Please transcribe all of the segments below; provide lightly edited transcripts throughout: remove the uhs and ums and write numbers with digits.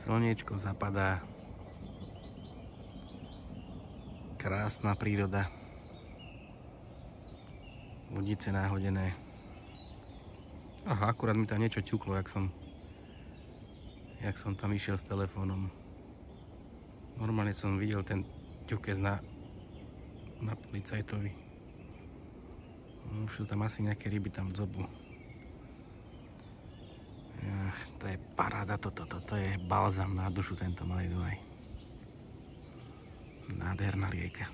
Slniečko zapadá. Krásna príroda. Vodice náhodené. Aha, akurát mi tam niečo ťuklo, jak som tam išiel s telefónom. Normálne som videl ten ťukec na policajtovi. Už sú tam asi nejaké ryby tam v dzobu. To je paráda, toto je balzam na dušu, tento Malý Dunaj. Nádherná rieka.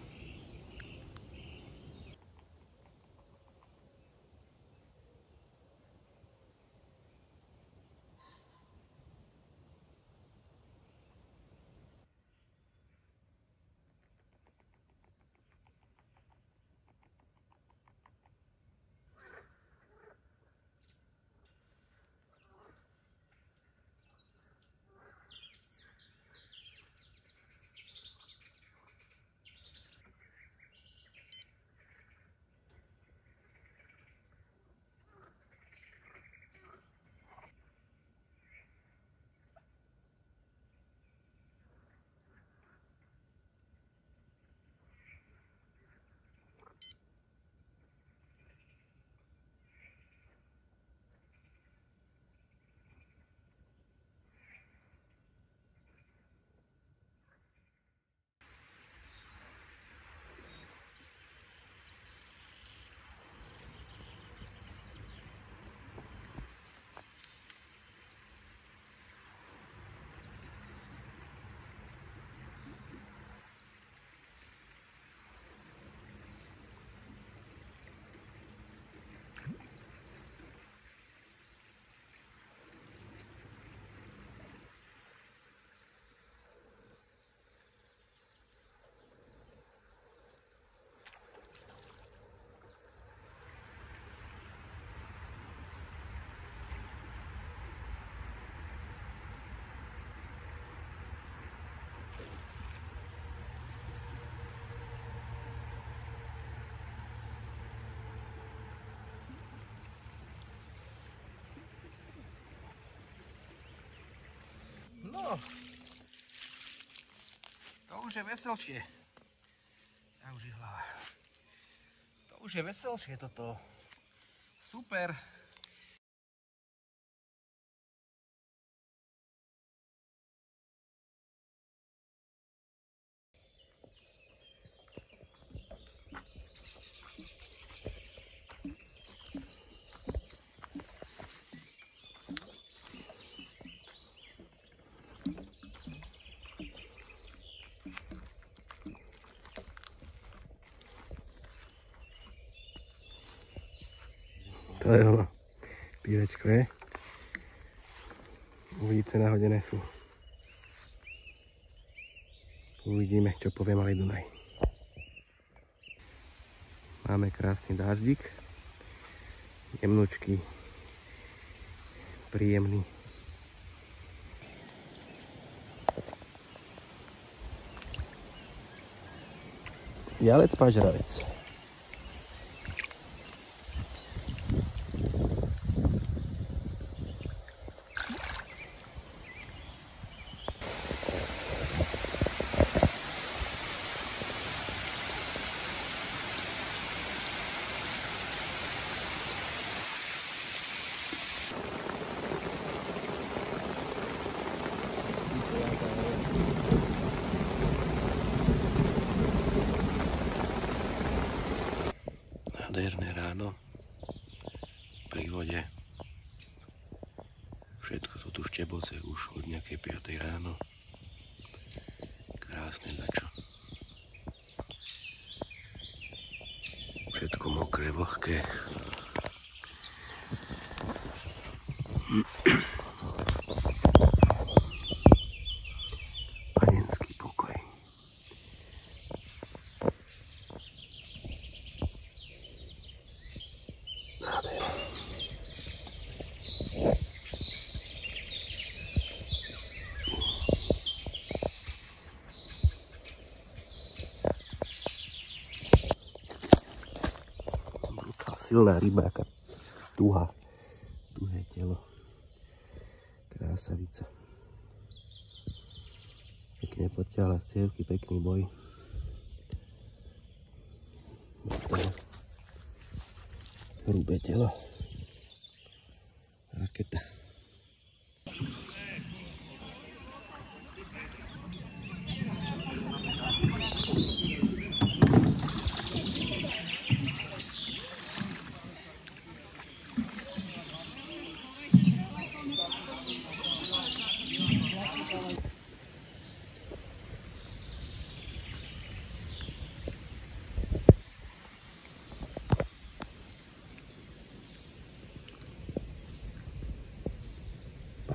No, to už je veselšie. A už je hlava. To už je veselšie toto. Super. To je ono. Pívečko je. Ulice nahodené sú. Uvidíme, čo povie Malý Dunaj. Máme krásny dáždik. Jemnučký. Príjemný. Jalec pažravec. Nádherné ráno pri vode. Všetko to tu šteboce už od nejakej 5. ráno. Krásne dačo. Všetko mokré, vlhké. Panenský pokoj. Nádherné. Silná ryba, aká tuhé telo. Krásavica. Pekne potiahla z cievky, pekný boj. Hrubé telo. Raketa.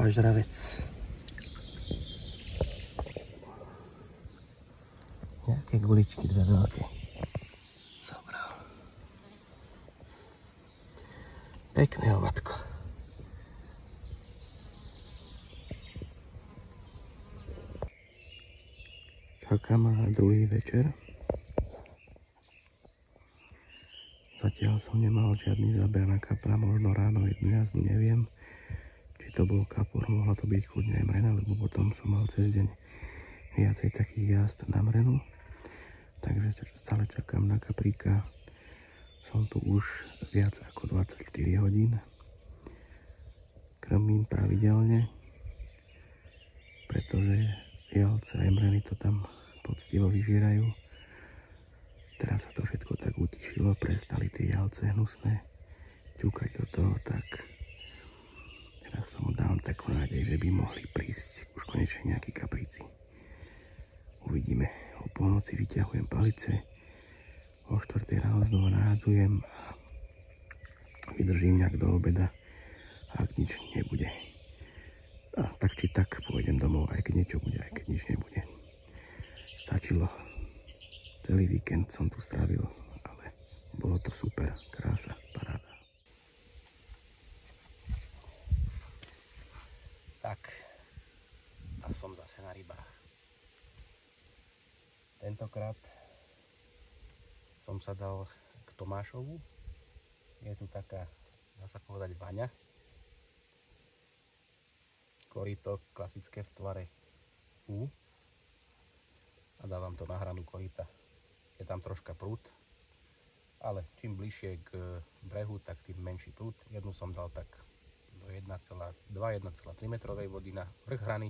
Pažravec. Nejaké guličky, dve veľké. Zobral. Pekné ovatko. Čaká ma druhý večer. Zatiaľ som nemal žiadny záber na kapra, možno ráno jednu jazdu, neviem. Či to bol kapor, mohla to byť kľudne aj mrena, lebo potom som mal cez deň viacej takých jazd na mrenu. Takže stále čakám na kapríka. Som tu už viac ako 24 hodín. Krmím pravidelne, pretože jelce aj mreny to tam poctivo vyžírajú. Teraz sa to všetko tak utišilo, prestali tie jelce hnusné ťukať do toho, tak teraz som mu dám takú nádej, že by mohli prísť už konečne nejakí kapríci. Uvidíme. O polnoci vyťahujem palice, o 4 ráno znova nahádzujem a vydržím nejak do obeda, ak nič nebude. A tak či tak pôjdem domov, aj keď niečo bude, aj keď nič nebude. Stačilo. Celý víkend som tu strávil, ale bolo to super, krása, paráda. Tak, a som zase na rybách. Tentokrát som sa dal k Tomášovu. Je tu taká, dá sa povedať, vaňa. Korito klasické v tvare U. A dávam to na hranu korita. Je tam troška prúd, ale čím bližšie k brehu, tak tým menší prúd. Jednu som dal tak do 1,2-1,3 metrovej vody na vrch hrany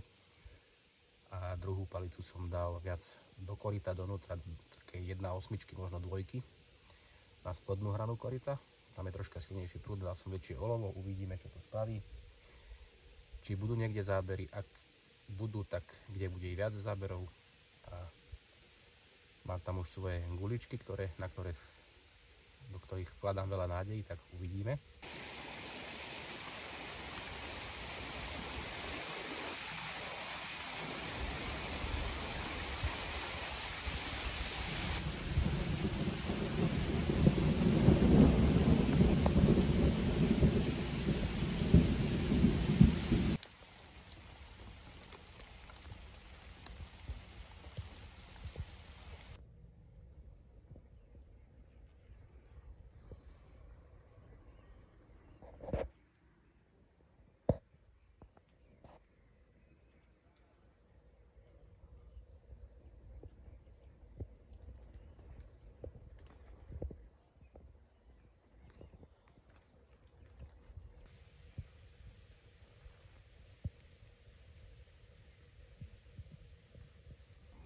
a druhú palicu som dal viac do korita, donútra, také 1/8, možno 2 na spodnú hranu korita. Tam je troška silnejší prúd, dal som väčšie olovo, uvidíme, čo to spraví. Či budú niekde zábery, ak budú, tak kde bude i viac záberov. A mám tam už svoje guličky, do ktorých vkladám veľa nádejí, tak uvidíme.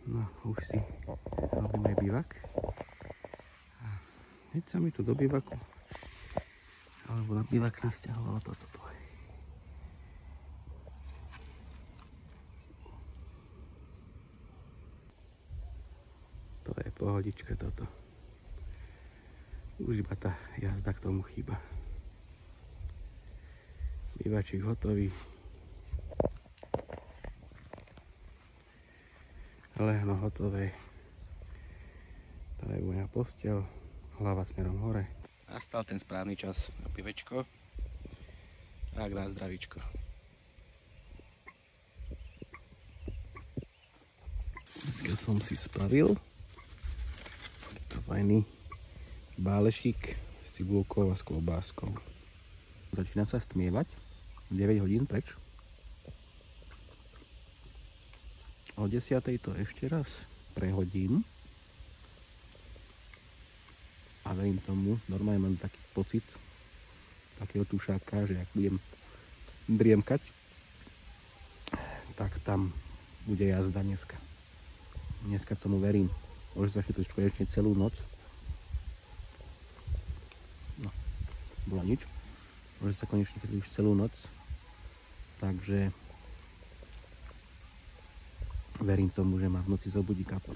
No, už si robíme bývak. A hneď sa mi tu do bývaku, alebo na bývak nasťahovalo toto tvoje. To je pohodička toto. Už iba tá jazda k tomu chýba. Bývačík hotový. Lehno hotové. Tady je moja posteľ, hlava smerom hore. Nastal ten správny čas na pivečko. Tak na zdravíčko. Dneska som si spravil takto fajný bálešík s cibulkou a s klobáskou. Začína sa stmievať. 9 hodín preč. O 10:00 to ešte raz prehodím. A verím tomu, normálne mám taký pocit takého tušáka, že ak budem driemkať, tak tam bude jazda dneska. Dneska tomu verím. Môže sa chytať ešte celú noc. No, bolo nič. Môže sa konečne chytať už celú noc. Takže verím tomu, že ma v noci zobudí kapor.